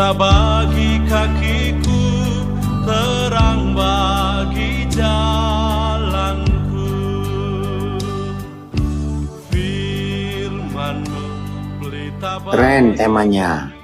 pelita bagi kakiku, terang bagi jalanku. Firman-Mu pelita bagi... Keren temanya.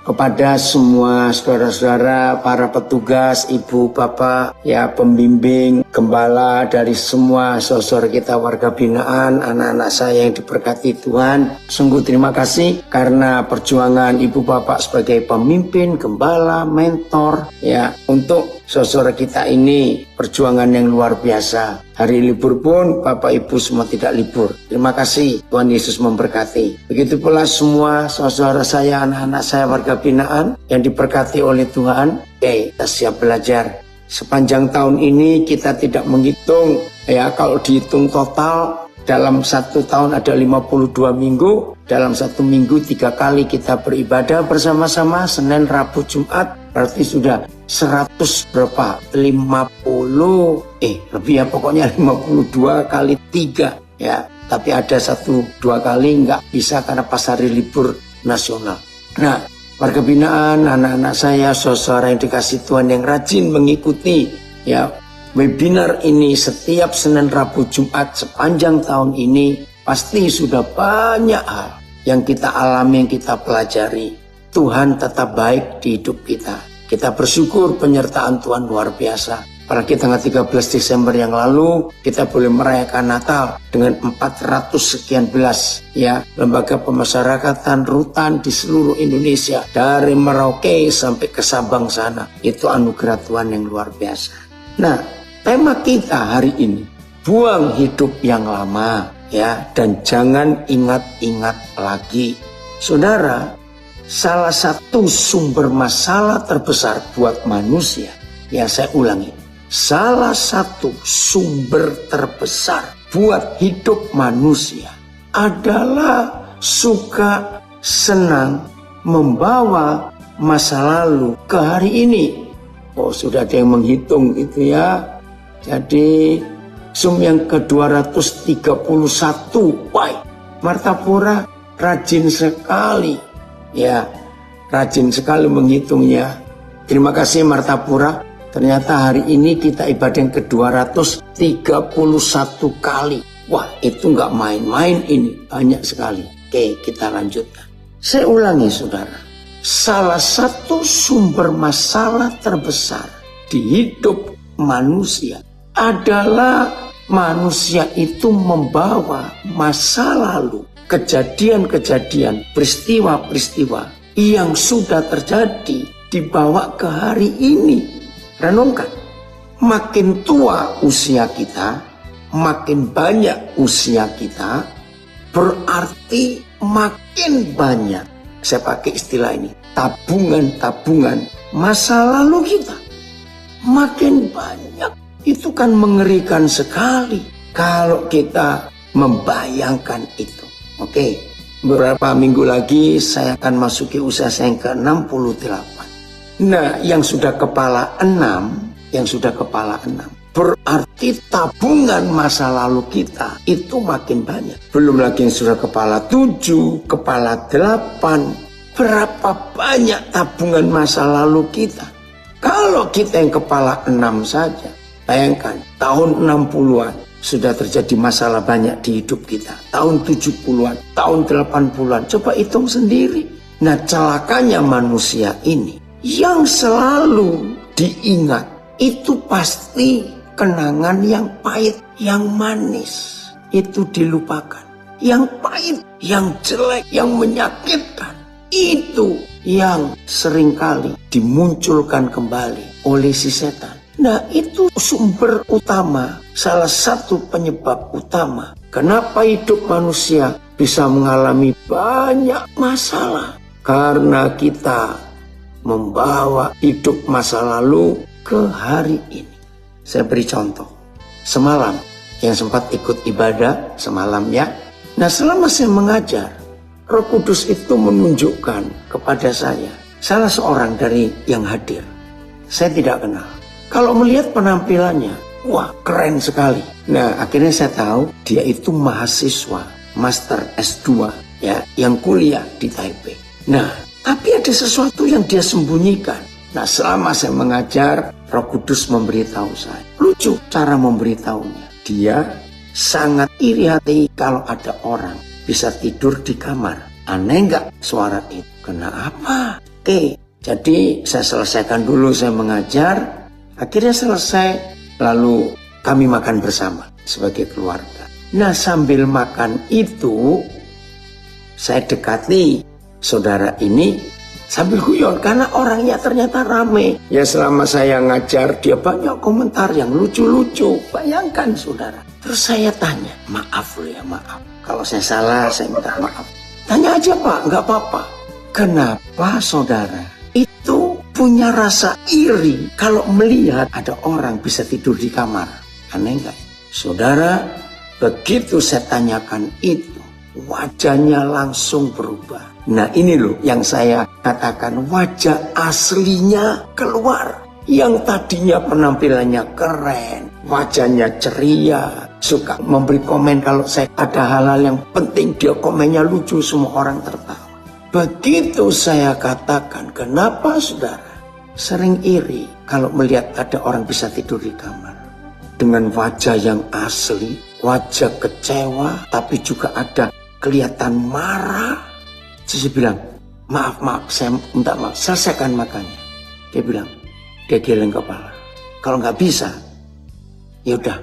Kepada semua saudara-saudara, para petugas, ibu, bapak, ya pembimbing, gembala dari semua saudara kita warga binaan, anak-anak saya yang diberkati Tuhan. Sungguh terima kasih karena perjuangan ibu bapak sebagai pemimpin, gembala, mentor, ya untuk saudara kita ini perjuangan yang luar biasa. Hari libur pun Bapak Ibu semua tidak libur. Terima kasih, Tuhan Yesus memberkati. Begitu pula semua saudara saya, anak-anak saya warga binaan yang diberkati oleh Tuhan. Kita siap belajar. Sepanjang tahun ini kita tidak menghitung, ya kalau dihitung total dalam satu tahun ada 52 minggu. Dalam satu minggu 3 kali kita beribadah bersama-sama, Senin, Rabu, Jumat. Berarti sudah 100 berapa? 50, lebih ya pokoknya 52 kali 3 ya. Tapi ada 1-2 kali nggak bisa karena pas hari libur nasional. Nah, warga binaan, anak-anak saya, saudara yang dikasih Tuhan yang rajin mengikuti ya webinar ini setiap Senin, Rabu, Jumat sepanjang tahun ini, pasti sudah banyak hal yang kita alami, yang kita pelajari. Tuhan tetap baik di hidup kita. Kita bersyukur penyertaan Tuhan luar biasa. Apalagi tanggal 13 Desember yang lalu, kita boleh merayakan Natal dengan 400 sekian belas ya lembaga pemasyarakatan rutan di seluruh Indonesia. Dari Merauke sampai ke Sabang sana. Itu anugerah Tuhan yang luar biasa. Nah, tema kita hari ini, buang hidup yang lama ya, dan jangan ingat-ingat lagi. Saudara, salah satu sumber masalah terbesar buat manusia, ya saya ulangi, salah satu sumber terbesar buat hidup manusia adalah suka senang membawa masa lalu ke hari ini. Oh, sudah ada yang menghitung itu ya. Jadi Zoom yang ke-231. Wah, Martapura rajin sekali. Ya, rajin sekali menghitungnya. Terima kasih Martapura. Ternyata hari ini kita ibadah yang ke-231 kali. Wah, itu nggak main-main ini. Banyak sekali. Oke, kita lanjutkan. Saya ulangi saudara. Salah satu sumber masalah terbesar di hidup manusia adalah manusia itu membawa masa lalu, kejadian-kejadian, peristiwa-peristiwa yang sudah terjadi dibawa ke hari ini. Renungkan, makin tua usia kita, makin banyak usia kita, berarti makin banyak, saya pakai istilah ini, tabungan-tabungan masa lalu kita. Makin banyak. Itu kan mengerikan sekali kalau kita membayangkan itu. Oke, beberapa minggu lagi saya akan masuki usia saya yang ke-68. Nah, yang sudah kepala 6, berarti tabungan masa lalu kita itu makin banyak. Belum lagi yang sudah kepala 7, kepala 8. Berapa banyak tabungan masa lalu kita? Kalau kita yang kepala 6 saja, bayangkan tahun 60-an sudah terjadi masalah banyak di hidup kita. Tahun 70-an, tahun 80-an, coba hitung sendiri. Nah, celakanya manusia ini yang selalu diingat itu pasti kenangan yang pahit, yang manis. Itu dilupakan. Yang pahit, yang jelek, yang menyakitkan, itu yang seringkali dimunculkan kembali oleh si setan. Nah, itu sumber utama, salah satu penyebab utama kenapa hidup manusia bisa mengalami banyak masalah. Karena kita membawa hidup masa lalu ke hari ini. Saya beri contoh. Semalam, yang sempat ikut ibadah semalam ya. Nah, selama saya mengajar, Roh Kudus itu menunjukkan kepada saya salah seorang dari yang hadir. Saya tidak kenal. Kalau melihat penampilannya, wah keren sekali. Nah, akhirnya saya tahu dia itu mahasiswa Master S2 ya, yang kuliah di Taipei. Nah, Tapi ada sesuatu yang dia sembunyikan. Nah, selama saya mengajar, Roh Kudus memberitahu saya. Lucu cara memberitahunya. Dia sangat iri hati kalau ada orang bisa tidur di kamar. Aneh nggak suara itu? Kenapa? Oke, jadi saya selesaikan dulu, saya mengajar. Akhirnya selesai, lalu kami makan bersama sebagai keluarga. Nah, sambil makan itu, saya dekati saudara ini sambil guyon karena orangnya ternyata rame. Ya, selama saya ngajar dia banyak komentar yang lucu-lucu. Bayangkan saudara. Terus saya tanya, maaf loh ya, maaf. Kalau saya salah, saya minta maaf. Tanya aja Pak, nggak apa-apa. Kenapa saudara itu punya rasa iri kalau melihat ada orang bisa tidur di kamar? Aneh nggak? Saudara, begitu saya tanyakan itu, wajahnya langsung berubah. Nah, ini loh yang saya katakan, wajah aslinya keluar. Yang tadinya penampilannya keren, wajahnya ceria, suka memberi komen kalau saya ada hal-hal yang penting, dia komennya lucu, semua orang tertawa. Begitu saya katakan, kenapa saudara sering iri kalau melihat ada orang bisa tidur di kamar? Dengan wajah yang asli, wajah kecewa, tapi juga ada kelihatan marah. Saya bilang, maaf, saya minta maaf, selesaikan makannya. Dia bilang, dia geleng kepala. Kalau nggak bisa, ya udah.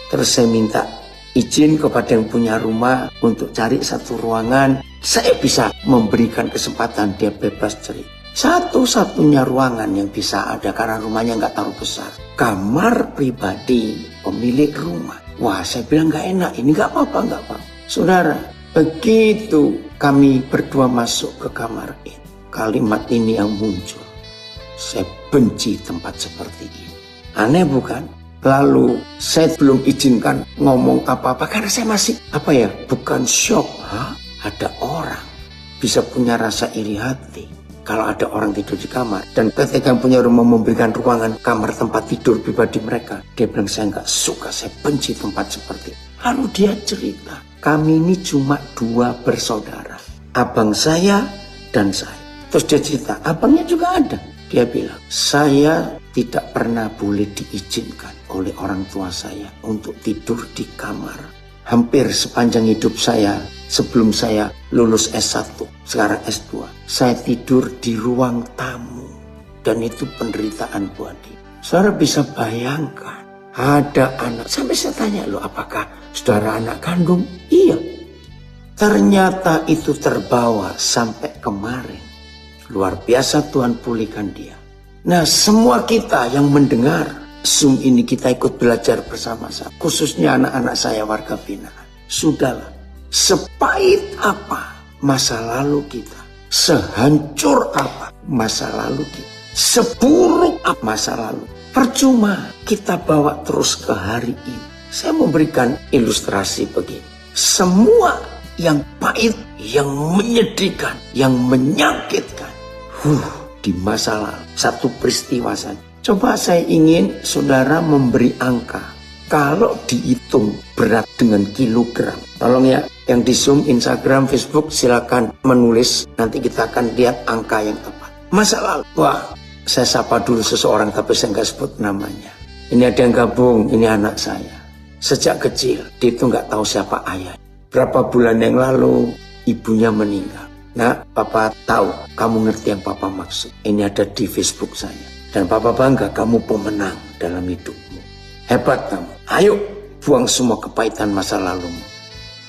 Terus saya minta izin kepada yang punya rumah untuk cari satu ruangan. Saya bisa memberikan kesempatan dia bebas cerita. Satu-satunya ruangan yang bisa ada karena rumahnya nggak terlalu besar. Kamar pribadi pemilik rumah. Wah, saya bilang nggak enak. Ini nggak apa-apa. Saudara, begitu kami berdua masuk ke kamar ini, kalimat ini yang muncul. Saya benci tempat seperti ini. Aneh bukan? Lalu saya belum izinkan ngomong apa-apa karena saya masih bukan shock. Ada orang bisa punya rasa iri hati kalau ada orang tidur di kamar. Dan ketika punya rumah memberikan ruangan kamar tempat tidur pribadi mereka, dia bilang saya nggak suka, saya benci tempat seperti ini. Lalu dia cerita, kami ini cuma 2 bersaudara, abang saya dan saya. Terus dia cerita, abangnya juga ada. Dia bilang, saya tidak pernah boleh diizinkan oleh orang tua saya untuk tidur di kamar. Hampir sepanjang hidup saya, sebelum saya lulus S1, sekarang S2, saya tidur di ruang tamu. Dan itu penderitaan buat dia. Saudara bisa bayangkan, ada anak. Sampai saya tanya, loh apakah saudara anak kandung? Iya. Ternyata itu terbawa sampai kemarin. Luar biasa Tuhan pulihkan dia. Nah, semua kita yang mendengar Zoom ini, kita ikut belajar bersama-sama. Khususnya anak-anak saya warga binaan. Sudahlah, sepahit apa masa lalu kita, sehancur apa masa lalu kita, seburuk apa masa lalu, percuma kita bawa terus ke hari ini. Saya memberikan ilustrasi begini. Semua yang pahit, yang menyedihkan, yang menyakitkan, di masa lalu, satu peristiwa saja. Coba saya ingin saudara memberi angka. Kalau dihitung berat dengan kilogram. Tolong ya, yang di Zoom, Instagram, Facebook, silakan menulis. Nanti kita akan lihat angka yang tepat. Masa lalu, wah, saya sapa dulu seseorang tapi saya nggak sebut namanya. Ini ada yang gabung, ini anak saya. Sejak kecil, dia itu nggak tahu siapa ayah. Berapa bulan yang lalu, ibunya meninggal. Nah, Papa tahu, kamu ngerti yang Papa maksud. Ini ada di Facebook saya. Dan Papa bangga, kamu pemenang dalam hidupmu. Hebat kamu. Ayo, buang semua kepahitan masa lalumu.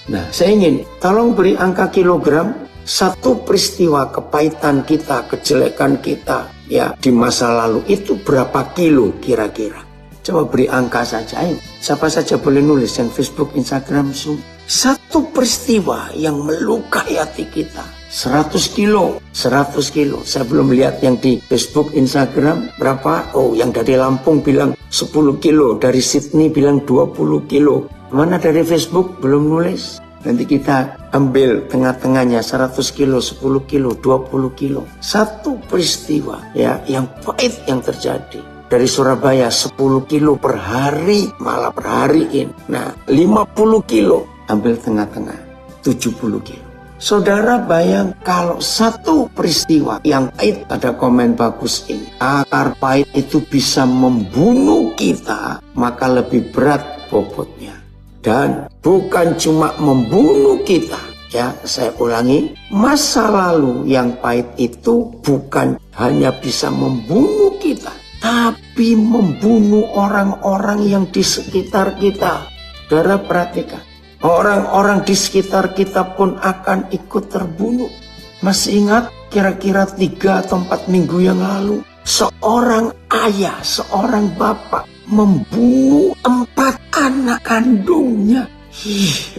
Nah, saya ingin, tolong beri angka kilogram. Satu peristiwa kepahitan kita, kejelekan kita, ya di masa lalu, itu berapa kilo kira-kira? Coba beri angka saja. Ayo, siapa saja boleh nulis yang Facebook, Instagram, Zoom. Satu peristiwa yang melukai hati kita. 100 kilo. Saya belum lihat yang di Facebook, Instagram berapa. Oh, yang dari Lampung bilang 10 kilo. Dari Sydney bilang 20 kilo. Mana dari Facebook belum nulis? Nanti kita ambil tengah-tengahnya 100 kilo, 10 kilo, 20 kilo. Satu peristiwa ya yang pahit yang terjadi. Dari Surabaya 10 kilo per hari, malah per hariin. Nah, 50 kilo. Ambil tengah-tengah, 70 kilo. Saudara bayang kalau satu peristiwa yang pahit, ada komen bagus ini, akar pahit itu bisa membunuh kita, maka lebih berat bobotnya. Dan bukan cuma membunuh kita, ya saya ulangi, masa lalu yang pahit itu bukan hanya bisa membunuh kita, tapi membunuh orang-orang yang di sekitar kita. Saudara perhatikan. Orang-orang di sekitar kita pun akan ikut terbunuh. Masih ingat kira-kira 3 atau 4 minggu yang lalu, seorang ayah, seorang bapak membunuh 4 anak kandungnya.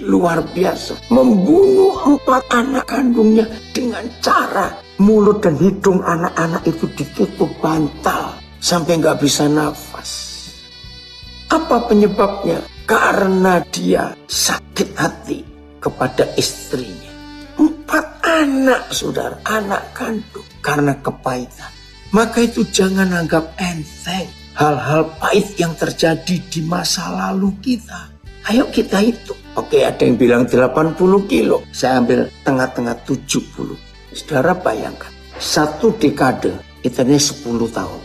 Luar biasa. Membunuh 4 anak kandungnya dengan cara mulut dan hidung anak-anak itu ditutup bantal sampai nggak bisa nafas. Apa penyebabnya? Karena dia sakit hati kepada istrinya. 4 anak, saudara, anak kandung, karena kepahitan. Maka itu jangan anggap enteng hal-hal pahit yang terjadi di masa lalu kita. Ayo kita hitung. Oke, ada yang bilang 80 kilo. Saya ambil tengah-tengah 70. Saudara bayangkan, 1 dekade itu 10 tahun.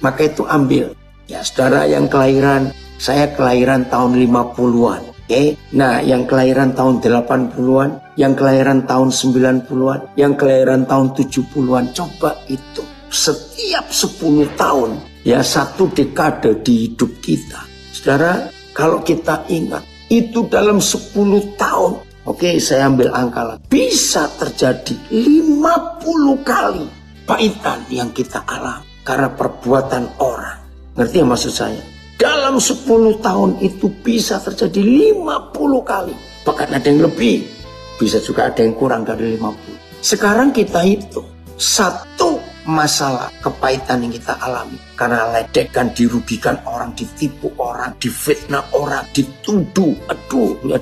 Maka itu ambil. Ya, saudara yang kelahiran, saya kelahiran tahun 50-an. Oke. Nah, yang kelahiran tahun 80-an, yang kelahiran tahun 90-an, yang kelahiran tahun 70-an, coba itu. Setiap 10 tahun, ya 1 dekade di hidup kita. Saudara, kalau kita ingat, itu dalam 10 tahun, oke, saya ambil angka lah, bisa terjadi 50 kali pahitan yang kita alami karena perbuatan orang. Ngerti ya maksud saya? Dalam 10 tahun itu bisa terjadi 50 kali. Bahkan ada yang lebih. Bisa juga ada yang kurang dari 50. Sekarang kita hitung. 1 masalah kepahitan yang kita alami. Karena ledekan, dirugikan orang, ditipu orang, difitnah orang, dituduh,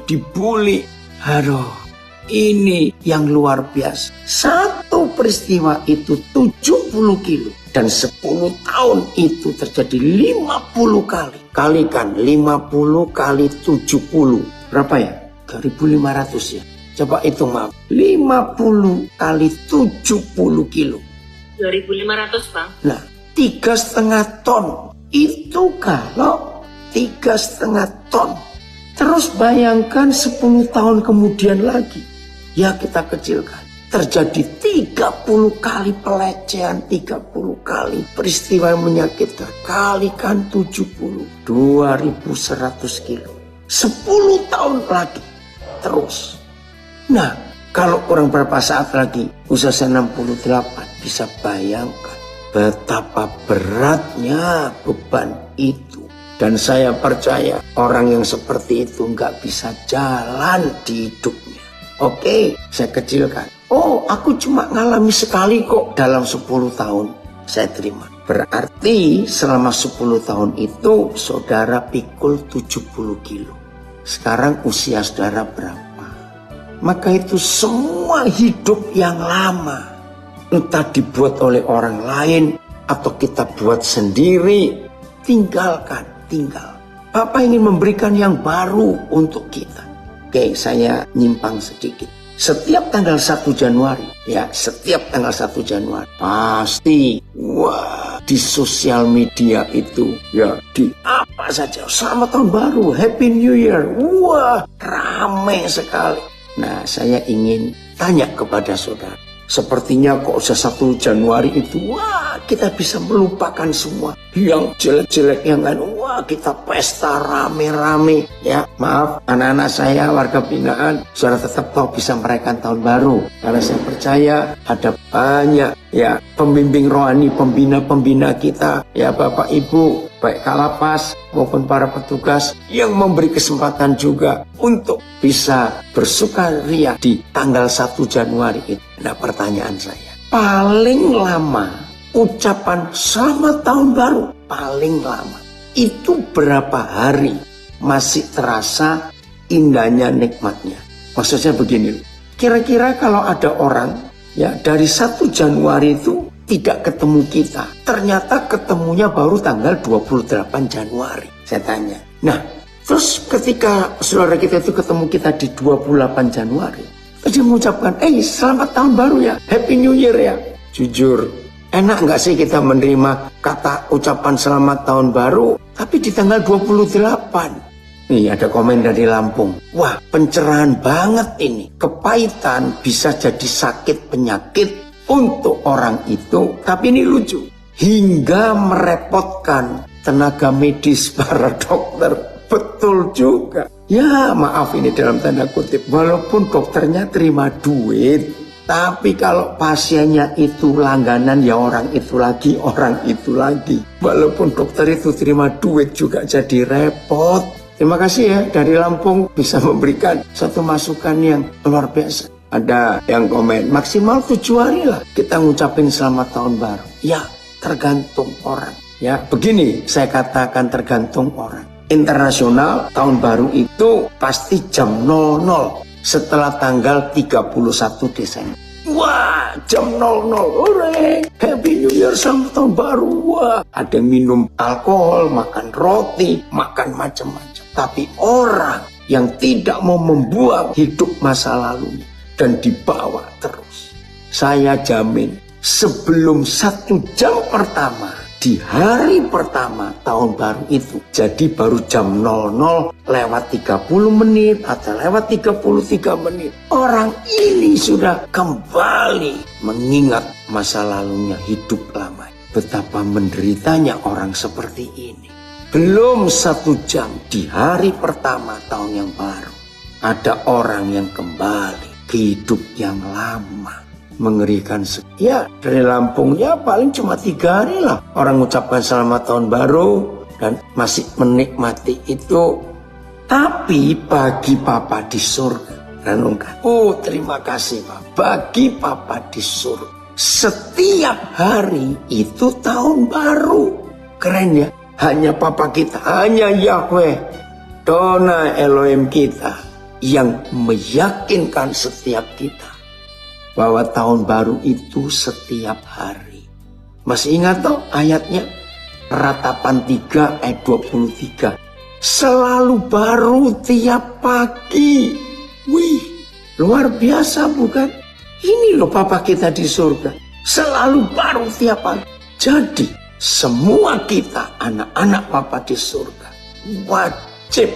dibully. Aduh, ini yang luar biasa. 1 peristiwa itu 70 kilo. Dan 10 tahun itu terjadi 50 kali. Kalikan 50 kali 70. Berapa ya? 3.500 ya. Coba hitung maaf. 50 kali 70 kilo. 2.500 Bang. Nah, 3,5 ton. Itu kalau 3,5 ton. Terus bayangkan 10 tahun kemudian lagi. Ya kita kecilkan. Terjadi 30 kali pelecehan, 30 kali peristiwa yang menyakitkan. Kalikan 70, 2.100 kilo. 10 tahun lagi. Terus. Nah, kalau kurang berapa saat lagi, usia 68, bisa bayangkan betapa beratnya beban itu. Dan saya percaya orang yang seperti itu nggak bisa jalan di hidupnya. Oke, saya kecilkan. Oh, aku cuma ngalami sekali kok dalam 10 tahun. Saya terima. Berarti selama 10 tahun itu saudara pikul 70 kilo. Sekarang usia saudara berapa? Maka itu semua hidup yang lama. Entah dibuat oleh orang lain atau kita buat sendiri. Tinggalkan, tinggal. Papa ingin memberikan yang baru untuk kita. Oke, saya nyimpang sedikit. Setiap tanggal 1 Januari, ya setiap tanggal 1 Januari, pasti, wah, di sosial media itu, ya di apa saja, selamat tahun baru, Happy New Year, wah, ramai sekali. Nah, saya ingin tanya kepada saudara, sepertinya kok usia 1 Januari itu, wah, kita bisa melupakan semua. Yang jelek-jelek yang lain, wah, kita pesta rame-rame. Ya, maaf, anak-anak saya, warga binaan, saudara tetap tahu bisa merayakan tahun baru. Karena saya percaya ada banyak, ya, pembimbing rohani, pembina-pembina kita, ya, Bapak Ibu, baik Kalapas maupun para petugas, yang memberi kesempatan juga untuk bisa bersukaria di tanggal 1 Januari itu. Nah, pertanyaan saya, paling lama ucapan selamat tahun baru, paling lama itu berapa hari masih terasa indahnya, nikmatnya? Maksudnya begini, kira-kira kalau ada orang, ya, dari 1 Januari itu tidak ketemu kita, ternyata ketemunya baru tanggal 28 Januari. Saya tanya, nah terus ketika saudara kita itu ketemu kita di 28 Januari, dia mengucapkan, selamat tahun baru ya, Happy New Year ya. Jujur, enak nggak sih kita menerima kata ucapan selamat tahun baru, tapi di tanggal 28. Nih ada komen dari Lampung. Wah, pencerahan banget ini. Kepahitan bisa jadi sakit penyakit untuk orang itu, tapi ini lucu. Hingga merepotkan tenaga medis para dokter. Betul juga. Ya maaf ini dalam tanda kutip. Walaupun dokternya terima duit, tapi kalau pasiennya itu langganan ya orang itu lagi. Walaupun dokter itu terima duit juga jadi repot. Terima kasih ya dari Lampung bisa memberikan satu masukan yang luar biasa. Ada yang komen maksimal 7 hari lah kita ngucapin selamat tahun baru. Ya tergantung orang. Ya begini saya katakan tergantung orang. Internasional tahun baru itu pasti jam 00 setelah tanggal 31 Desember. Wah, jam 00, hore, Happy New Year, selamat tahun baru. Wah, ada minum alkohol, makan roti, makan macam-macam. Tapi orang yang tidak mau membuang hidup masa lalunya dan dibawa terus, saya jamin sebelum 1 jam pertama di hari pertama tahun baru itu, jadi baru jam 00 lewat 30 menit atau lewat 33 menit, orang ini sudah kembali mengingat masa lalunya hidup lama. Betapa menderitanya orang seperti ini. Belum 1 jam di hari pertama tahun yang baru, ada orang yang kembali ke hidup yang lama. Mengerikan sekali. Ya, dari Lampungnya paling cuma 3 hari lah orang mengucapkan selamat tahun baru dan masih menikmati itu. Tapi bagi Papa di surga, renungkan. Oh, terima kasih Pak. Bagi Papa di surga, setiap hari itu tahun baru. Keren ya. Hanya Papa kita, hanya Yahweh, Dona Elohim kita yang meyakinkan setiap kita bahwa tahun baru itu setiap hari. Masih ingat toh ayatnya? Ratapan 3 ayat 23. Selalu baru tiap pagi. Wih, luar biasa bukan? Ini loh Papa kita di surga. Selalu baru tiap pagi. Jadi, semua kita anak-anak Papa di surga wajib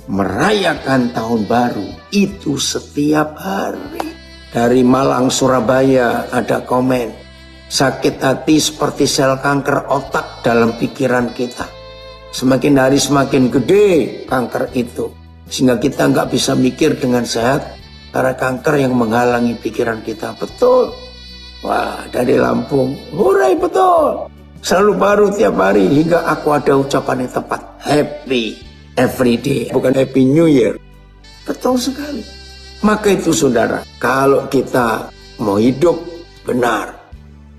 merayakan tahun baru itu setiap hari. Dari Malang, Surabaya ada komen, sakit hati seperti sel kanker otak dalam pikiran kita. Semakin hari semakin gede kanker itu, sehingga kita nggak bisa mikir dengan sehat karena kanker yang menghalangi pikiran kita. Betul. Wah, dari Lampung, hurai betul. Selalu baru tiap hari hingga aku ada ucapan yang tepat. Happy every day, bukan Happy New Year. Betul sekali. Maka itu saudara, kalau kita mau hidup benar,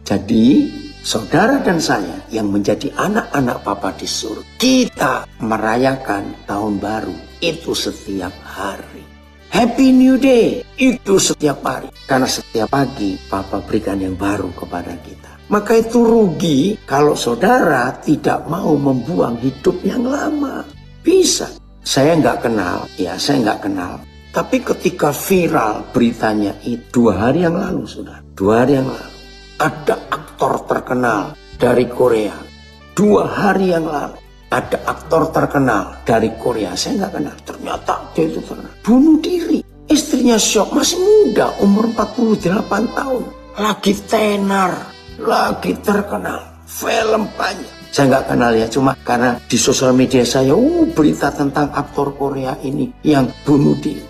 jadi saudara dan saya yang menjadi anak-anak Papa di surga, kita merayakan tahun baru itu setiap hari. Happy New Day itu setiap hari, karena setiap pagi Papa berikan yang baru kepada kita. Maka itu rugi kalau saudara tidak mau membuang hidup yang lama. Bisa, saya nggak kenal, tapi ketika viral beritanya itu 2 hari yang lalu sudah, 2 hari yang lalu ada aktor terkenal dari Korea. 2 hari yang lalu ada aktor terkenal dari Korea, saya nggak kenal, ternyata dia itu terkenal, bunuh diri. Istrinya syok, masih muda, umur 48 tahun, lagi tenar, lagi terkenal, film banyak. Saya nggak kenal ya, cuma karena di sosial media saya, berita tentang aktor Korea ini yang bunuh diri.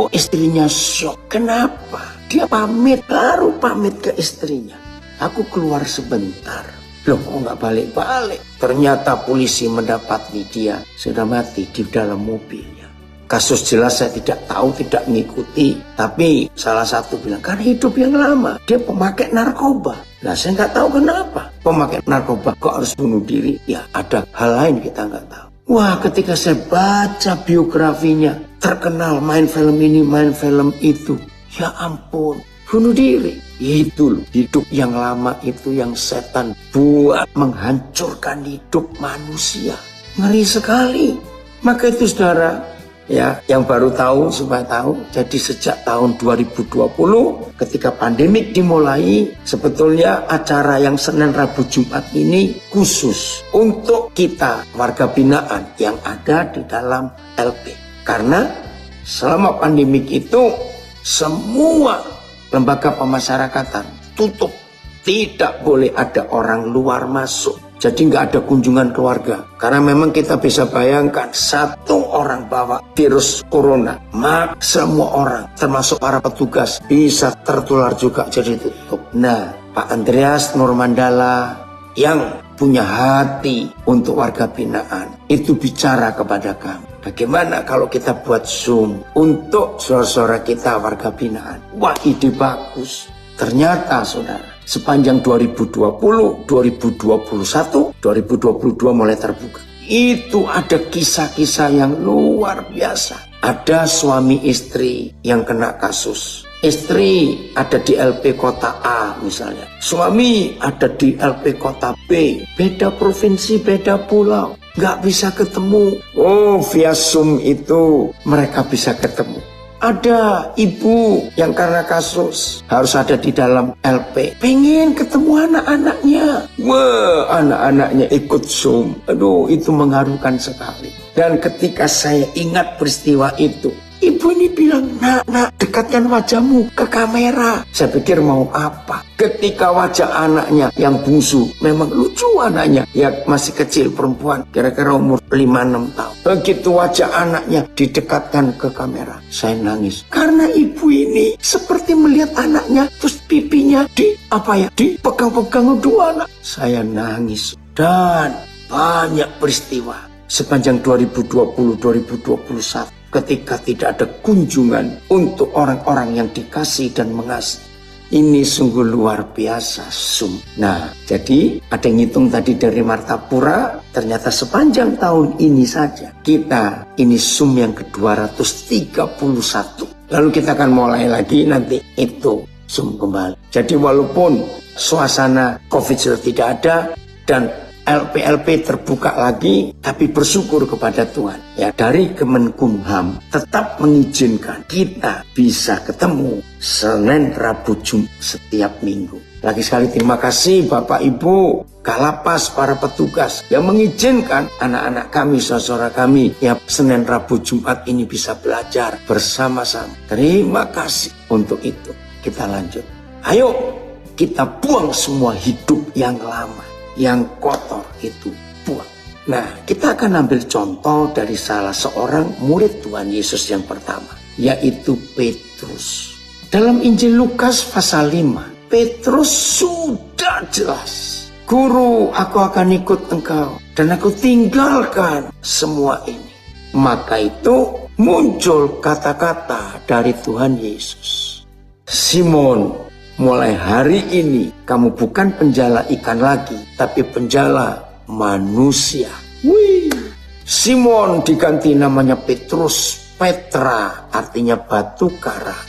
Istrinya syok. Kenapa? Dia baru pamit ke istrinya. Aku keluar sebentar. Loh, kok nggak balik-balik? Ternyata polisi mendapati dia sudah mati di dalam mobilnya. Kasus jelas saya tidak tahu, tidak mengikuti. Tapi salah satu bilang, karena hidup yang lama, dia pemakai narkoba. Nah, saya nggak tahu kenapa pemakai narkoba kok harus bunuh diri. Ya, ada hal lain kita nggak tahu. Wah, ketika saya baca biografinya, terkenal main film ini, main film itu. Ya ampun, bunuh diri. Itu loh, hidup yang lama itu yang setan buat menghancurkan hidup manusia. Ngeri sekali. Maka itu saudara, Ya, yang baru tahu supaya tahu. Jadi sejak tahun 2020 ketika pandemik dimulai, sebetulnya acara yang Senin, Rabu, Jumat ini khusus untuk kita warga binaan yang ada di dalam LP. Karena selama pandemik itu semua lembaga pemasyarakatan tutup. Tidak boleh ada orang luar masuk. Jadi nggak ada kunjungan keluarga. Karena memang kita bisa bayangkan satu orang bawa virus corona, maka semua orang termasuk para petugas bisa tertular juga, jadi tutup. Nah, Pak Andreas Nurmandala yang punya hati untuk warga binaan itu bicara kepada kami. Bagaimana kalau kita buat Zoom untuk saudara-saudara kita warga binaan? Wah, ide bagus. Ternyata saudara, sepanjang 2020, 2021, 2022 mulai terbuka. Itu ada kisah-kisah yang luar biasa. Ada suami istri yang kena kasus. Istri ada di LP kota A misalnya. Suami ada di LP kota B. Beda provinsi, beda pulau. Nggak bisa ketemu. Oh, via Zoom itu mereka bisa ketemu. Ada ibu yang karena kasus harus ada di dalam LP, pengen ketemu anak-anaknya. Wah, anak-anaknya ikut Zoom. Aduh, itu mengharukan sekali. Dan ketika saya ingat peristiwa itu, ibu ini bilang, nak, dekatkan wajahmu ke kamera. Saya pikir mau apa? Ketika wajah anaknya yang bungsu, memang lucu anaknya, ya masih kecil perempuan, kira-kira umur 5-6 tahun. Begitu wajah anaknya didekatkan ke kamera, saya nangis. Karena ibu ini seperti melihat anaknya, terus pipinya dipegang-pegang dua anak. Saya nangis. Dan banyak peristiwa sepanjang 2020-2021. Ketika tidak ada kunjungan untuk orang-orang yang dikasih dan mengasihi. Ini sungguh luar biasa Zoom. Nah, jadi ada yang ngitung tadi dari Martapura, ternyata sepanjang tahun ini saja kita ini Zoom yang ke-231. Lalu kita akan mulai lagi nanti itu Zoom kembali. Jadi walaupun suasana COVID sudah tidak ada dan LP terbuka lagi, tapi bersyukur kepada Tuhan. Ya, dari Kemenkumham tetap mengizinkan kita bisa ketemu Senin, Rabu, Jumat setiap minggu. Lagi sekali terima kasih Bapak Ibu, Kalapas, para petugas yang mengizinkan anak-anak kami, saudara kami yang Senin, Rabu, Jumat ini bisa belajar bersama-sama. Terima kasih untuk itu. Kita lanjut. Ayo kita buang semua hidup yang lama. Yang kotor itu buang. Nah, kita akan ambil contoh dari salah seorang murid Tuhan Yesus yang pertama, yaitu Petrus. Dalam Injil Lukas pasal 5, Petrus sudah jelas, Guru, aku akan ikut engkau dan aku tinggalkan semua ini. Maka itu muncul kata-kata dari Tuhan Yesus. Simon, mulai hari ini kamu bukan penjala ikan lagi, tapi penjala manusia. Wih. Simon diganti namanya Petrus, Petra artinya batu karang.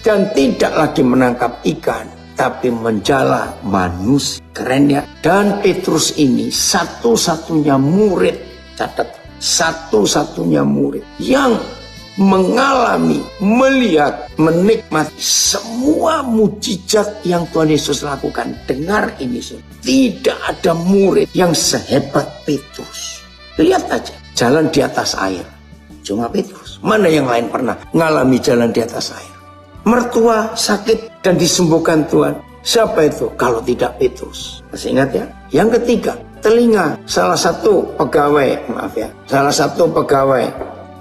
Dan tidak lagi menangkap ikan, tapi menjala manusia. Keren ya. Dan Petrus ini satu-satunya murid, catat, satu-satunya murid yang mengalami, melihat, menikmati semua mujizat yang Tuhan Yesus lakukan. Dengar ini, tidak ada murid yang sehebat Petrus. Lihat aja, jalan di atas air. Cuma Petrus. Mana yang lain pernah mengalami jalan di atas air? Mertua sakit dan disembuhkan Tuhan. Siapa itu kalau tidak Petrus? Masih ingat ya? Yang ketiga, telinga salah satu pegawai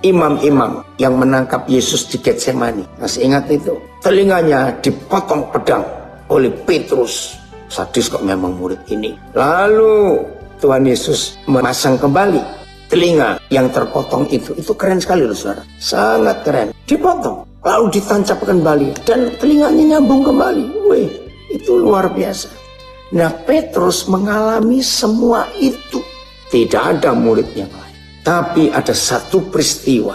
imam-imam yang menangkap Yesus di Getsemani. Masih ingat itu? Telinganya dipotong pedang oleh Petrus. Sadis kok memang murid ini. Lalu Tuhan Yesus memasang kembali telinga yang terpotong itu. Itu keren sekali loh saudara. Sangat keren. Dipotong. Lalu ditancap kembali. Dan telinganya nyambung kembali. Wih, itu luar biasa. Nah, Petrus mengalami semua itu. Tidak ada murid yang lain. Tapi ada satu peristiwa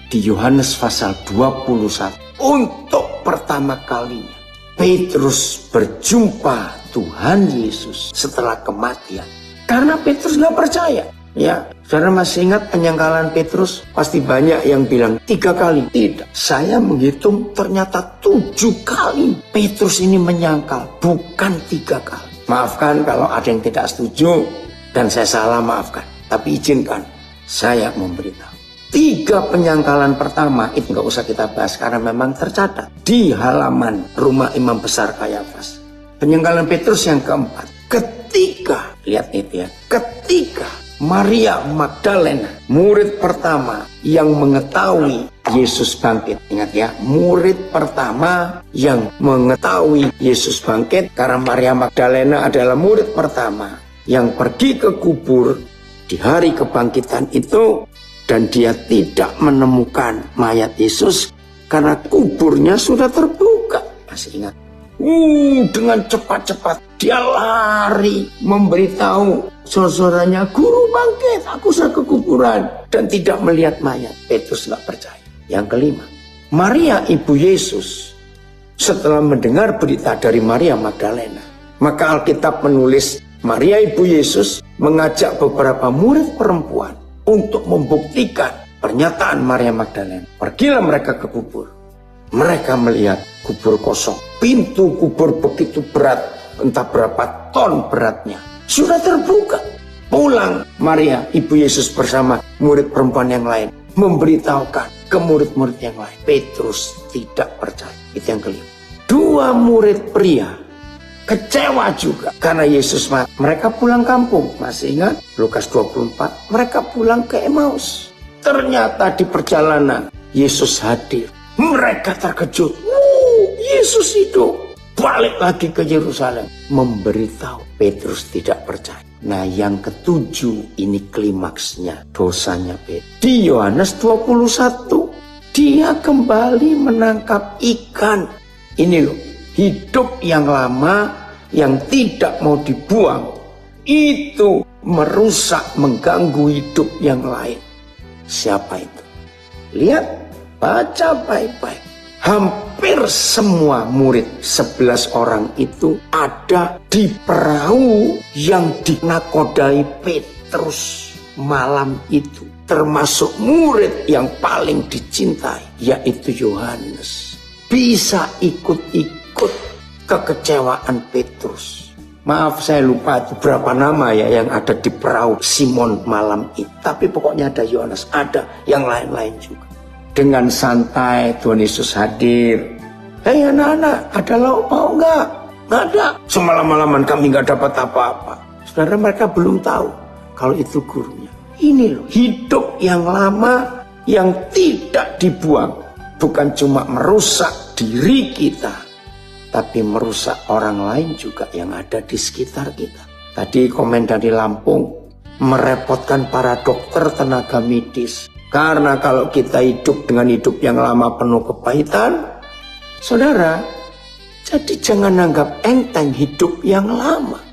di Yohanes pasal 21. Untuk pertama kalinya Petrus berjumpa Tuhan Yesus setelah kematian. Karena Petrus gak percaya. Ya, Saudara masih ingat penyangkalan Petrus? Pasti banyak yang bilang 3 kali. Tidak, saya menghitung ternyata 7 kali Petrus ini menyangkal, bukan 3 kali. Maafkan kalau ada yang tidak setuju dan saya salah, maafkan. Tapi izinkan saya memberitahu. 3 penyangkalan pertama itu nggak usah kita bahas karena memang tercatat di halaman rumah imam besar Kayafas. Penyangkalan Petrus yang keempat, ketika, lihat itu ya, ketika Maria Magdalena, murid pertama yang mengetahui Yesus bangkit. Ingat ya, murid pertama yang mengetahui Yesus bangkit, karena Maria Magdalena adalah murid pertama yang pergi ke kubur di hari kebangkitan itu, dan dia tidak menemukan mayat Yesus karena kuburnya sudah terbuka. Masih ingat? Dengan cepat-cepat dia lari memberitahu saudaranya, guru bangkit, aku sudah ke kuburan, dan tidak melihat mayat. Petrus nggak percaya. Yang kelima, Maria ibu Yesus setelah mendengar berita dari Maria Magdalena, maka Alkitab menulis Maria ibu Yesus mengajak beberapa murid perempuan untuk membuktikan pernyataan Maria Magdalena. Pergilah mereka ke kubur. Mereka melihat kubur kosong. Pintu kubur begitu berat, entah berapa ton beratnya, sudah terbuka. Pulang Maria, ibu Yesus bersama murid perempuan yang lain, memberitahukan ke murid-murid yang lain. Petrus tidak percaya. Itu yang kelima. 2 murid pria kecewa juga karena Yesus mati. Mereka pulang kampung. Masih ingat Lukas 24? Mereka pulang ke Emmaus. Ternyata di perjalanan Yesus hadir. Mereka terkejut. Yesus hidup. Balik lagi ke Yerusalem. Memberitahu. Petrus tidak percaya. Nah, yang ketujuh ini klimaksnya dosanya Petrus. Di Yohanes 21 dia kembali menangkap ikan. Ini loh, hidup yang lama yang tidak mau dibuang itu merusak, mengganggu hidup yang lain. Siapa itu? Lihat, baca baik-baik. Hampir semua murid 11 orang itu ada di perahu yang dinakodai Petrus malam itu. Termasuk murid yang paling dicintai, yaitu Yohanes. Bisa ikut-ikut kekecewaan Petrus. Maaf, saya lupa itu berapa nama ya yang ada di perahu Simon malam itu. Tapi pokoknya ada Yohanes, ada yang lain-lain juga. Dengan santai Tuhan Yesus hadir. Hei anak-anak, ada lauk mau nggak? Nggak ada. Semalam-malaman kami nggak dapat apa-apa. Saudara, mereka belum tahu kalau itu gurunya. Ini loh, hidup yang lama yang tidak dibuang. Bukan cuma merusak diri kita, tapi merusak orang lain juga yang ada di sekitar kita. Tadi komen dari Lampung, merepotkan para dokter tenaga medis. Karena kalau kita hidup dengan hidup yang lama penuh kepahitan, saudara, jadi jangan anggap enteng hidup yang lama.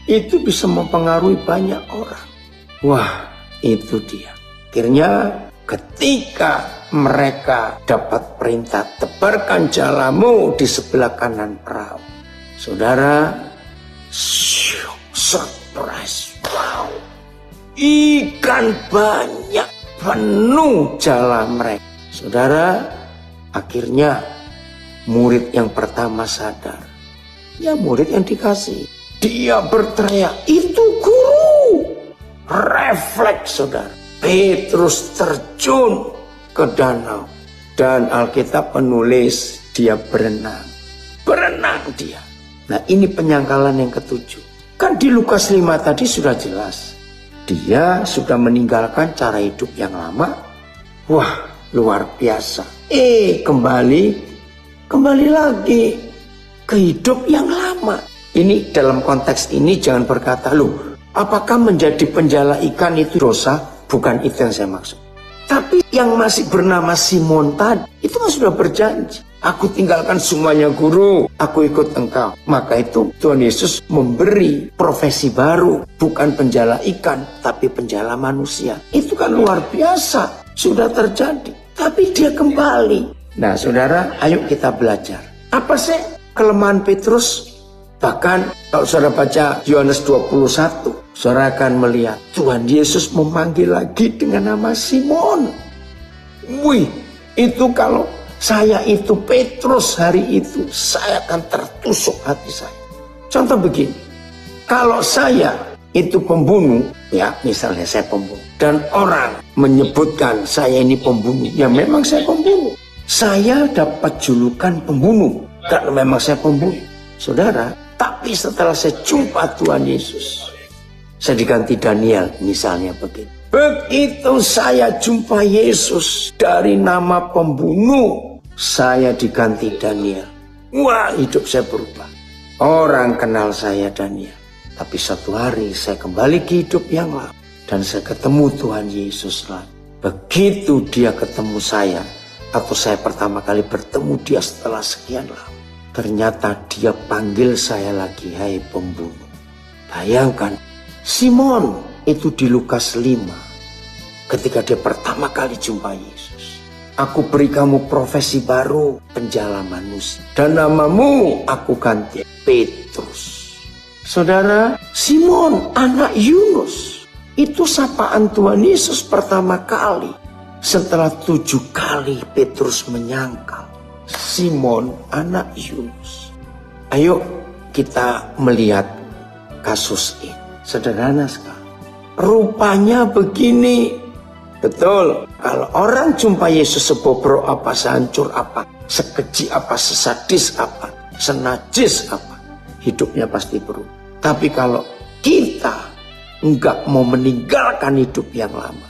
Itu bisa mempengaruhi banyak orang. Wah, itu dia. Akhirnya ketika mereka dapat perintah, tebarkan jalamu di sebelah kanan perahu. Saudara, surprise, wow. Ikan banyak, penuh jala mereka. Saudara, akhirnya murid yang pertama sadar. Ya, murid yang dikasih. Dia berteriak, itu guru. Refleks, saudara. Petrus terjun ke danau. Dan Alkitab menulis dia berenang. Berenang dia. Nah, ini penyangkalan yang ketujuh. Kan di Lukas 5 tadi sudah jelas. Dia sudah meninggalkan cara hidup yang lama. Wah, luar biasa. Kembali lagi ke hidup yang lama. Ini dalam konteks ini jangan berkata, loh, apakah menjadi penjala ikan itu dosa? Bukan itu yang saya maksud. Tapi yang masih bernama Simon tadi, itu kan sudah berjanji. Aku tinggalkan semuanya guru, aku ikut engkau. Maka itu Tuhan Yesus memberi profesi baru. Bukan penjala ikan, tapi penjala manusia. Itu kan luar biasa, sudah terjadi. Tapi dia kembali. Nah saudara, ayo kita belajar. Apa sih kelemahan Petrus? Bahkan kalau saudara baca Yohanes 21, saudara akan melihat Tuhan Yesus memanggil lagi dengan nama Simon. Wih, itu kalau saya itu Petrus hari itu, saya akan tertusuk hati saya. Contoh begini, kalau saya itu pembunuh, ya misalnya saya pembunuh, dan orang menyebutkan saya ini pembunuh, ya memang saya pembunuh. Saya dapat julukan pembunuh, karena memang saya pembunuh. Saudara, tapi setelah saya jumpa Tuhan Yesus, saya diganti Daniel misalnya begini. Begitu saya jumpa Yesus, dari nama pembunuh, saya diganti Daniel. Wah, hidup saya berubah. Orang kenal saya Daniel. Tapi satu hari saya kembali ke hidup yang lama. Dan saya ketemu Tuhan Yesus lagi. Begitu dia ketemu saya, atau saya pertama kali bertemu dia setelah sekian lama, ternyata dia panggil saya lagi, hai pembunuh. Bayangkan, Simon itu di Lukas 5. Ketika dia pertama kali jumpa Yesus. Aku beri kamu profesi baru, penjala manusia. Dan namamu aku ganti Petrus. Saudara, Simon anak Yunus. Itu sapaan Tuhan Yesus pertama kali. Setelah 7 kali Petrus menyangkal. Simon anak Yunus. Ayo kita melihat kasus ini. Sederhana sekali. Rupanya begini. Betul. Kalau orang jumpa Yesus sebobrok apa, sehancur apa, sekeji apa, sesadis apa, senajis apa, hidupnya pasti berubah. Tapi kalau kita enggak mau meninggalkan hidup yang lama,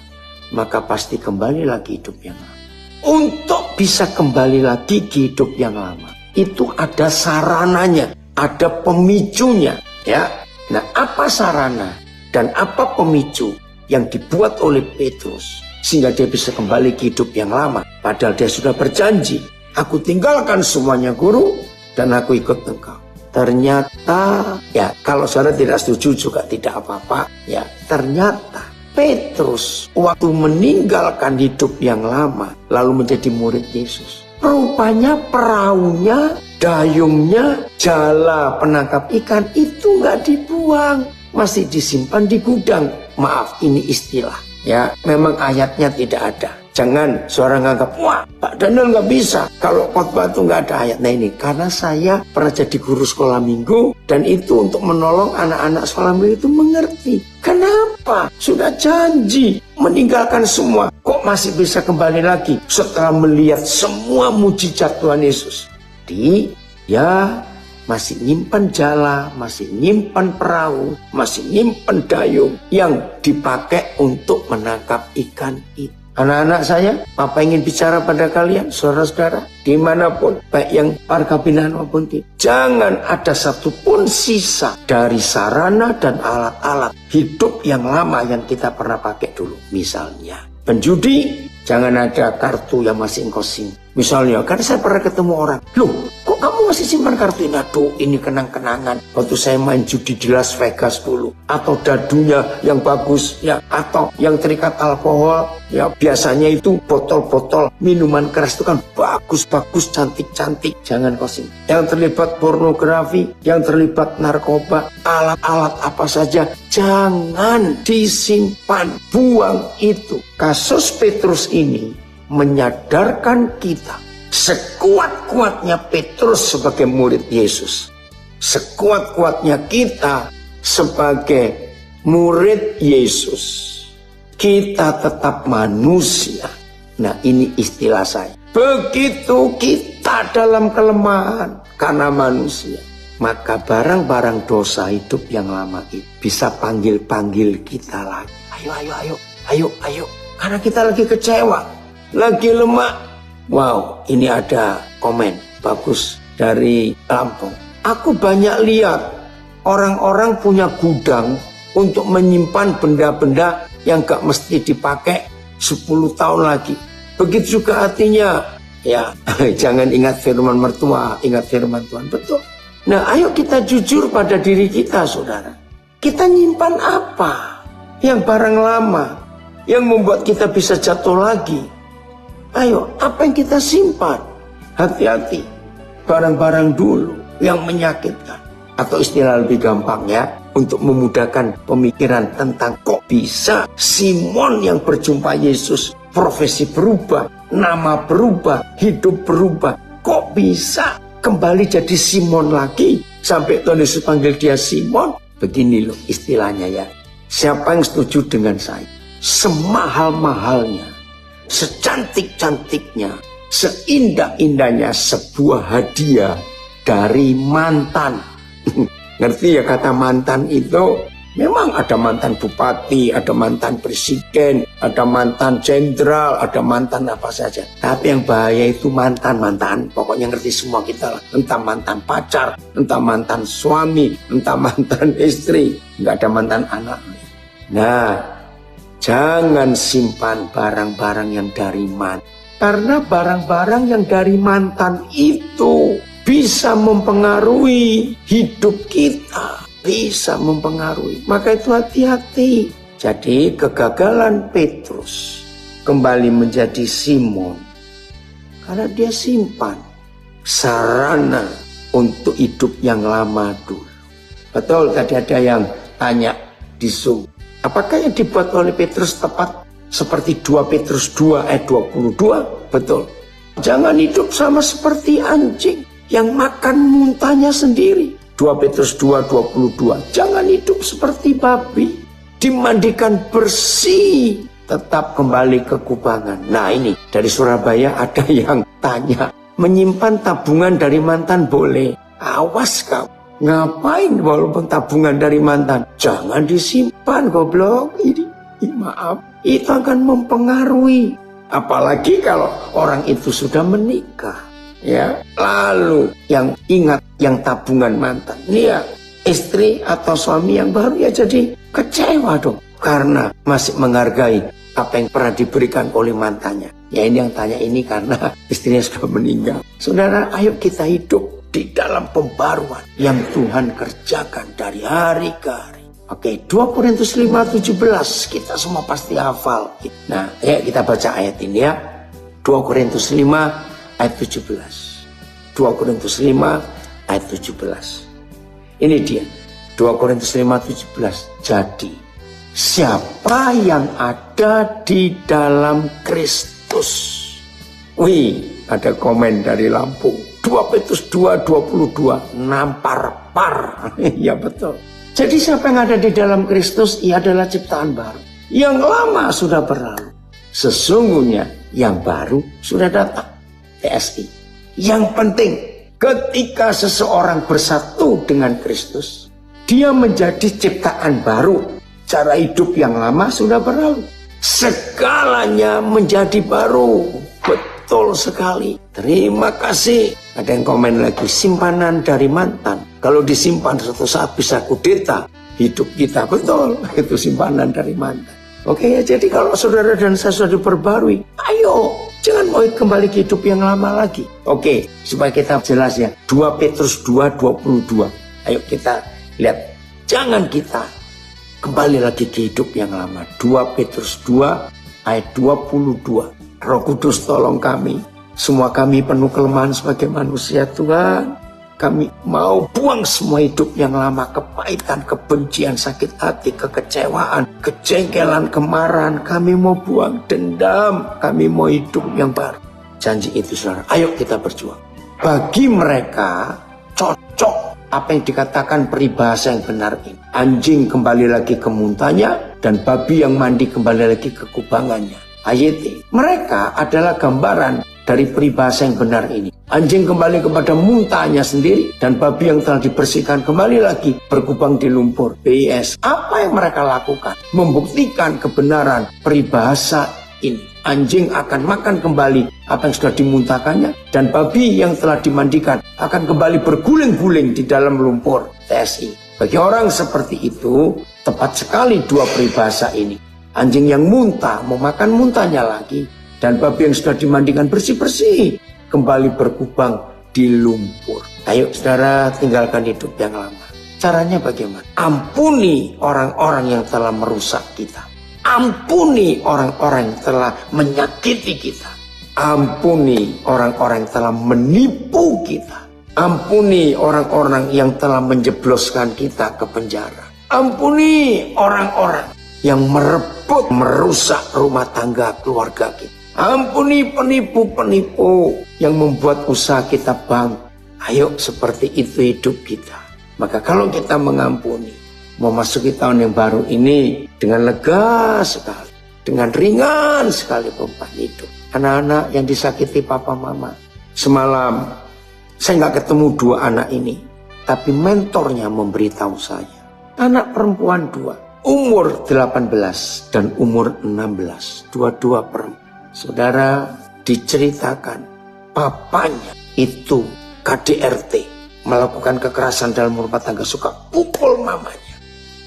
maka pasti kembali lagi hidup yang lama. Untuk bisa kembali lagi ke hidup yang lama, itu ada sarananya, ada pemicunya, ya. Nah, apa sarana dan apa pemicu yang dibuat oleh Petrus sehingga dia bisa kembali ke hidup yang lama? Padahal dia sudah berjanji, aku tinggalkan semuanya guru dan aku ikut engkau. Ternyata, ya kalau saudara tidak setuju juga tidak apa-apa, ya ternyata Petrus waktu meninggalkan hidup yang lama lalu menjadi murid Yesus, rupanya perahunya, dayungnya, jala penangkap ikan itu nggak dibuang, masih disimpan di gudang. Maaf, ini istilah, ya memang ayatnya tidak ada. Jangan suara nganggap, wah Pak Daniel nggak bisa kalau khotbah itu nggak ada ayat. Nah ini karena saya pernah jadi guru sekolah minggu, dan itu untuk menolong anak-anak sekolah minggu itu mengerti. Kenapa? Sudah janji meninggalkan semua, kok masih bisa kembali lagi setelah melihat semua mujizat Tuhan Yesus. Ya masih nyimpan jala, masih nyimpan perahu, masih nyimpan dayung yang dipakai untuk menangkap ikan itu. Anak-anak saya, Papa ingin bicara pada kalian, saudara-saudara, dimanapun, baik yang warga binaan maupun tidak. Jangan ada satupun sisa dari sarana dan alat-alat hidup yang lama yang kita pernah pakai dulu. Misalnya, penjudi, jangan ada kartu yang masih engkau simpan. Misalnya, kan saya pernah ketemu orang, loh, kok kamu masih simpan kartu ini? Aduh, ini kenang-kenangan waktu saya main judi di Las Vegas dulu. Atau dadunya yang bagus, ya, atau yang terikat alkohol, ya, biasanya itu botol-botol minuman keras itu kan bagus-bagus, cantik-cantik. Jangan kau simpan. Yang terlibat pornografi, yang terlibat narkoba, alat-alat apa saja, jangan disimpan, buang itu. Kasus Petrus ini menyadarkan kita, sekuat-kuatnya Petrus sebagai murid Yesus, sekuat-kuatnya kita sebagai murid Yesus, kita tetap manusia. Nah ini istilah saya. Begitu kita dalam kelemahan karena manusia, maka barang-barang dosa hidup yang lama itu bisa panggil-panggil kita lagi. Ayo. Karena kita lagi kecewa, lagi lemah. Wow, ini ada komen bagus dari Lampung. Aku banyak lihat orang-orang punya gudang untuk menyimpan benda-benda yang gak mesti dipakai 10 tahun lagi. Begitu juga artinya, ya jangan ingat firman mertua, ingat firman Tuhan. Betul. Nah ayo kita jujur pada diri kita, saudara. Kita nyimpan apa? Yang barang lama, yang membuat kita bisa jatuh lagi. Ayo, apa yang kita simpan? Hati-hati. Barang-barang dulu yang menyakitkan. Atau istilah lebih gampang ya, untuk memudahkan pemikiran tentang kok bisa Simon yang berjumpa Yesus, profesi berubah, nama berubah, hidup berubah. Kok bisa kembali jadi Simon lagi sampai Tuhan Yesus panggil dia Simon? Begini loh istilahnya ya. Siapa yang setuju dengan saya? Semahal-mahalnya, secantik-cantiknya, seindah-indahnya sebuah hadiah dari mantan. Ngerti ya kata mantan itu? Memang ada mantan bupati, ada mantan presiden, ada mantan jenderal, ada mantan apa saja. Tapi yang bahaya itu mantan-mantan. Pokoknya ngerti semua kita lah. Entah mantan pacar, entah mantan suami, entah mantan istri. Nggak ada mantan anak. Nah, jangan simpan barang-barang yang dari mantan. Karena barang-barang yang dari mantan itu bisa mempengaruhi hidup kita, bisa mempengaruhi. Maka itu hati-hati. Jadi kegagalan Petrus kembali menjadi Simon karena dia simpan sarana untuk hidup yang lama dulu. Betul, tadi ada yang tanya di Zoom, apakah yang dibuat oleh Petrus tepat seperti 2 Petrus 2 ayat 22? Betul. Jangan hidup sama seperti anjing yang makan muntahnya sendiri. 2 Petrus 2:22. Jangan hidup seperti babi, dimandikan bersih, tetap kembali ke kubangan. Nah ini dari Surabaya ada yang tanya, menyimpan tabungan dari mantan boleh? Awas kau, ngapain walaupun tabungan dari mantan? Jangan disimpan goblok. Ini maaf, itu akan mempengaruhi. Apalagi kalau orang itu sudah menikah. Ya, lalu yang ingat yang tabungan mantan, ini ya istri atau suami yang baru ya jadi kecewa dong karena masih menghargai apa yang pernah diberikan oleh mantannya. Ya ini yang tanya ini karena istrinya sudah meninggal. Saudara, ayo kita hidup di dalam pembaruan yang Tuhan kerjakan dari hari ke hari. Oke, 2 Korintus 5:17 kita semua pasti hafal. Nah, ya kita baca ayat ini ya. 2 Korintus 5 ayat 17. 2 Korintus 5 ayat 17. Ini dia. 2 Korintus 5:17. Jadi, siapa yang ada di dalam Kristus? Wih, ada komen dari Lampung. 2 Petrus 2:22. Nampar-par. Ya betul. Jadi siapa yang ada di dalam Kristus? Ia adalah ciptaan baru. Yang lama sudah berlalu. Sesungguhnya yang baru sudah datang. TSI. Yang penting ketika seseorang bersatu dengan Kristus, dia menjadi ciptaan baru. Cara hidup yang lama sudah berlalu. Segalanya menjadi baru. Betul sekali. Terima kasih. Ada yang komen lagi, simpanan dari mantan. Kalau disimpan suatu saat bisa kudeta hidup kita. Betul, itu simpanan dari mantan. Oke ya, jadi kalau saudara dan saya sudah diperbarui, ayo. Jangan mau kembali ke hidup yang lama lagi. Oke, supaya kita jelas ya. 2 Petrus 2:22. Ayo kita lihat. Jangan kita kembali lagi ke hidup yang lama. 2 Petrus 2 ayat 22. Roh Kudus tolong kami. Semua kami penuh kelemahan sebagai manusia Tuhan. Kami mau buang semua hidup yang lama. Kepahitan, kebencian, sakit hati, kekecewaan, kejengkelan, kemarahan. Kami mau buang dendam. Kami mau hidup yang baru. Janji itu saudara. Ayo kita berjuang. Bagi mereka cocok apa yang dikatakan peribahasa yang benar ini. Anjing kembali lagi ke muntahnya dan babi yang mandi kembali lagi ke kubangannya. AYT. Mereka adalah gambaran dari peribahasa yang benar ini. Anjing kembali kepada muntahnya sendiri dan babi yang telah dibersihkan kembali lagi berkubang di lumpur. BS. Apa yang mereka lakukan? Membuktikan kebenaran peribahasa ini. Anjing akan makan kembali apa yang sudah dimuntahkannya dan babi yang telah dimandikan akan kembali berguling-guling di dalam lumpur. TSI. Bagi orang seperti itu, tepat sekali dua peribahasa ini. Anjing yang muntah mau makan muntahnya lagi dan babi yang sudah dimandikan bersih-bersih kembali berkubang di lumpur. Ayo saudara, tinggalkan hidup yang lama. Caranya bagaimana? Ampuni orang-orang yang telah merusak kita. Ampuni orang-orang yang telah menyakiti kita. Ampuni orang-orang yang telah menipu kita. Ampuni orang-orang yang telah menjebloskan kita ke penjara. Ampuni orang-orang yang merusak rumah tangga keluarga kita. Ampuni penipu-penipu yang membuat usaha kita bangkrut. Ayo seperti itu hidup kita. Maka kalau kita mengampuni, memasuki tahun yang baru ini dengan lega sekali, dengan ringan sekali beban hidup. Anak-anak yang disakiti papa mama. Semalam saya nggak ketemu dua anak ini, tapi mentornya memberitahu saya. Anak perempuan 2, umur 18 dan umur 16, dua-dua perempuan. Saudara, diceritakan papanya itu KDRT, melakukan kekerasan dalam rumah tangga, suka pukul mamanya.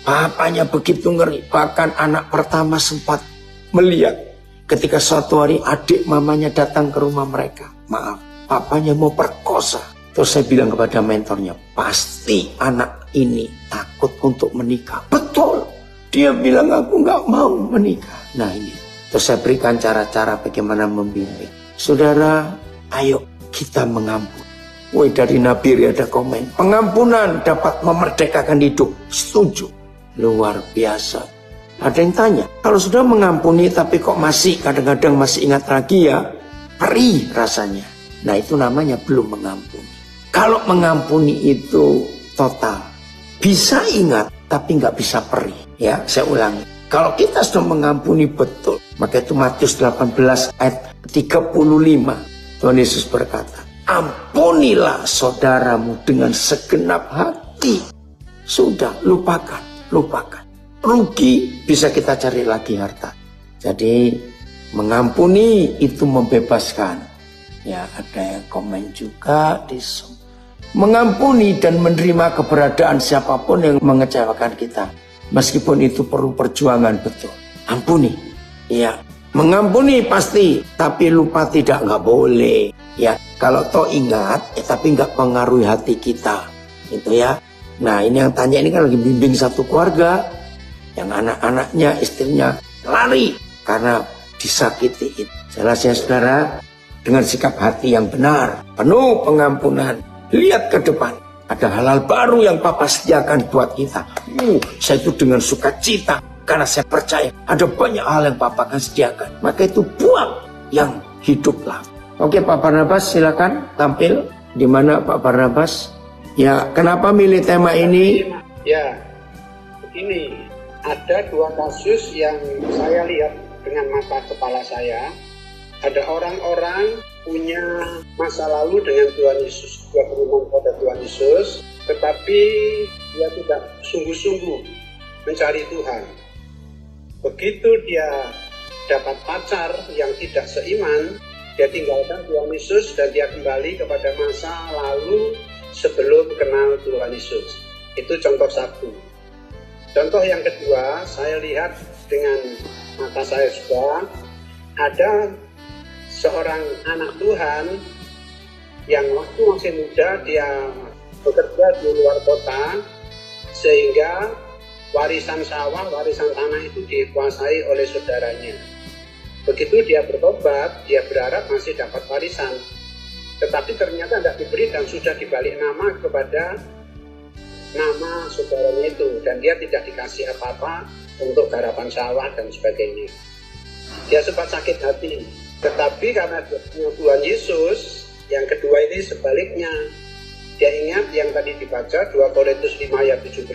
Papanya begitu ngeri, bahkan anak pertama sempat melihat ketika suatu hari adik mamanya datang ke rumah mereka. Maaf, papanya mau perkosa. Terus saya bilang kepada mentornya, pasti anak ini takut untuk menikah. Betul, dia bilang aku nggak mau menikah. Nah ini, terus saya berikan cara-cara bagaimana membimbing. Saudara, ayo kita mengampuni. Woi, dari Nabi ada komen, pengampunan dapat memerdekakan hidup. Setuju, luar biasa. Ada yang tanya, kalau sudah mengampuni tapi kok masih kadang-kadang masih ingat lagi ya, perih rasanya. Nah itu namanya belum mengampuni. Kalau mengampuni itu total, bisa ingat tapi nggak bisa perih. Ya, saya ulangi. Kalau kita sudah mengampuni betul, maka itu Matius 18 ayat 35. Tuhan Yesus berkata, ampunilah saudaramu dengan segenap hati. Sudah, lupakan. Rugi bisa kita cari lagi harta. Jadi mengampuni itu membebaskan. Ya, ada yang komen juga di mengampuni dan menerima keberadaan siapapun yang mengecewakan kita. Meskipun itu perlu perjuangan, betul. Ampuni. Ya, mengampuni pasti, tapi lupa tidak, nggak boleh. Ya, kalau toh ingat, tapi nggak pengaruhi hati kita. Gitu ya. Nah, ini yang tanya ini kan lagi bimbing satu keluarga. Yang anak-anaknya, istrinya lari karena disakiti. Jelasnya saudara, dengan sikap hati yang benar, penuh pengampunan. Lihat ke depan, ada hal-hal baru yang Papa sediakan buat kita. Saya itu dengan sukacita, karena saya percaya ada banyak hal yang Papa akan sediakan. Maka itu buang yang hiduplah. Oke, Pak Barnabas silakan tampil. Di mana Pak Barnabas? Ya, kenapa milih tema ini? Ya, begini, ada 2 kasus yang saya lihat dengan mata kepala saya. Ada orang-orang punya masa lalu dengan Tuhan Yesus, dia beriman pada Tuhan Yesus, tetapi dia tidak sungguh-sungguh mencari Tuhan. Begitu dia dapat pacar yang tidak seiman, dia tinggalkan Tuhan Yesus dan dia kembali kepada masa lalu sebelum kenal Tuhan Yesus. Itu contoh satu. Contoh yang kedua, saya lihat dengan mata saya juga, ada seorang anak Tuhan yang waktu masih muda dia bekerja di luar kota, sehingga warisan sawah, warisan tanah itu dikuasai oleh saudaranya. Begitu dia bertobat, dia berharap masih dapat warisan, tetapi ternyata tidak diberi dan sudah dibalik nama kepada nama saudaranya itu, dan dia tidak dikasih apa-apa untuk garapan sawah dan sebagainya. Dia sempat sakit hati. Tetapi karena Tuhan Yesus, yang kedua ini sebaliknya. Dia ingat yang tadi dibaca 2 Korintus 5 ayat 17,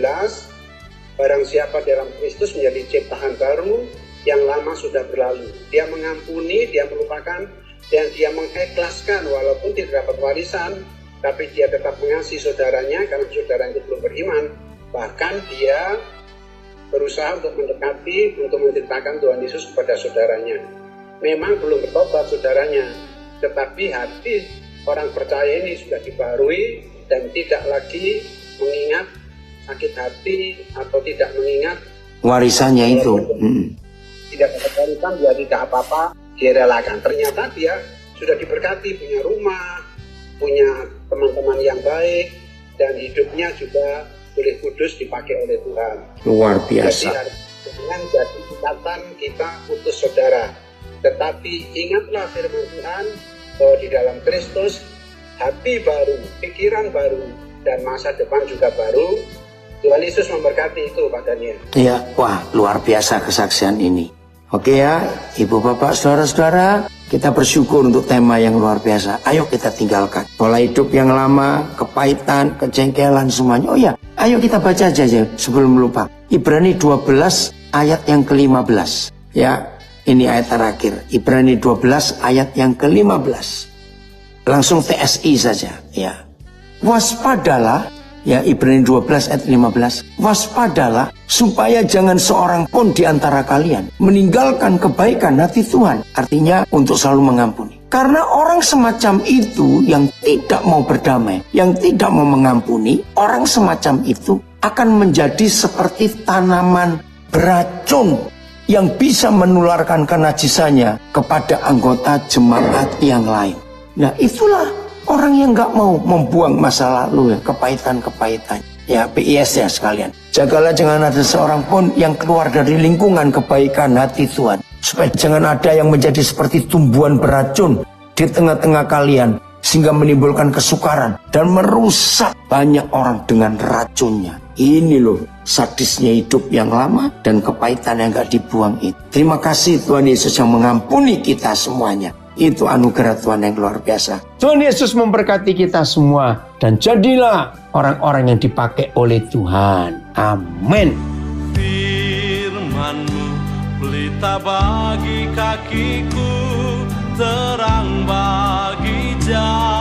barang siapa dalam Kristus menjadi ciptaan baru, yang lama sudah berlalu. Dia mengampuni, dia melupakan, dan dia mengikhlaskan walaupun tidak dapat warisan, tapi dia tetap mengasihi saudaranya karena saudara itu belum beriman. Bahkan dia berusaha untuk mendekati, untuk menceritakan Tuhan Yesus kepada saudaranya. Memang belum bertobat saudaranya, tetapi hati orang percaya ini sudah dibaharui dan tidak lagi mengingat sakit hati atau tidak mengingat warisannya itu. Tidak dapat warisan, dia tidak apa-apa, dia relakan. Ternyata dia sudah diberkati, punya rumah, punya teman-teman yang baik, dan hidupnya juga boleh kudus dipakai oleh Tuhan. Luar biasa. Jadi dengan jadi ikatan kita putus saudara. Tetapi ingatlah firman Tuhan bahwa di dalam Kristus hati baru, pikiran baru, dan masa depan juga baru. Tuhan Yesus memberkati itu Pak Daniel. Ya, wah luar biasa kesaksian ini. Oke ya, Ibu Bapak, Saudara-saudara, kita bersyukur untuk tema yang luar biasa. Ayo kita tinggalkan pola hidup yang lama, kepahitan, kejengkelan semuanya. Oh ya, ayo kita baca aja sebelum lupa. Ibrani 12 ayat yang ke-15. Ya, ini ayat terakhir. Ibrani 12 ayat yang ke-15. Langsung TSI saja, ya. Waspadalah, ya Ibrani 12 ayat 15. Waspadalah supaya jangan seorang pun di antara kalian meninggalkan kebaikan hati Tuhan. Artinya untuk selalu mengampuni. Karena orang semacam itu yang tidak mau berdamai, yang tidak mau mengampuni, orang semacam itu akan menjadi seperti tanaman beracun yang bisa menularkan kenajisannya kepada anggota jemaat yang lain. Nah itulah orang yang gak mau membuang masa lalu ya, kepahitan-kepahitan. Ya PIS ya sekalian. Jagalah jangan ada seorang pun yang keluar dari lingkungan kebaikan hati Tuhan. Supaya jangan ada yang menjadi seperti tumbuhan beracun di tengah-tengah kalian. Sehingga menimbulkan kesukaran dan merusak banyak orang dengan racunnya. Ini loh sadisnya hidup yang lama dan kepahitan yang gak dibuang itu. Terima kasih Tuhan Yesus yang mengampuni kita semuanya. Itu anugerah Tuhan yang luar biasa. Tuhan Yesus memberkati kita semua. Dan jadilah orang-orang yang dipakai oleh Tuhan. Amin. Firman-Mu pelita bagi kakiku, terang bagi jalan.